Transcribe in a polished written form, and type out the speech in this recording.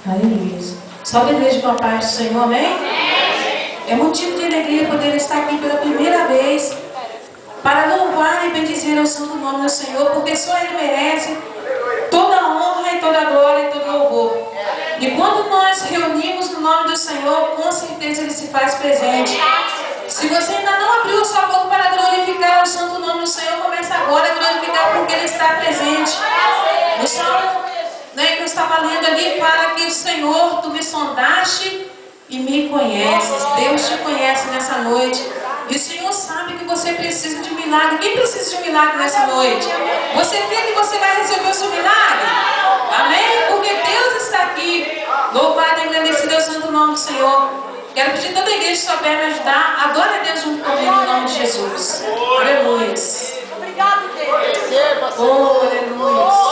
Aleluia. Só a igreja com a paz do Senhor, amém? É motivo de alegria poder estar aqui pela primeira vez para louvar e bendizer o santo nome do Senhor, porque só Ele merece toda a honra e toda a glória e todo o louvor. E quando nós reunimos no nome do Senhor, com certeza Ele se faz presente. Se você ainda não abriu a sua boca para glorificar o santo nome do Senhor, comece agora a glorificar porque Ele está presente. No Salmo, que eu estava lendo ali, fala que o Senhor, tu me sondaste e me conheces. Deus te conhece nessa noite. E o Senhor sabe que você precisa de um milagre. Quem precisa de um milagre nessa noite? Você crê que você vai receber o seu milagre? Amém? Porque Deus está aqui. Louvado e agradecido é o santo nome do Senhor. Quero pedir toda a igreja que souber me ajudar. Adore a Deus junto comigo em nome de Jesus. Aleluia. Obrigado, Deus. Oh, aleluia.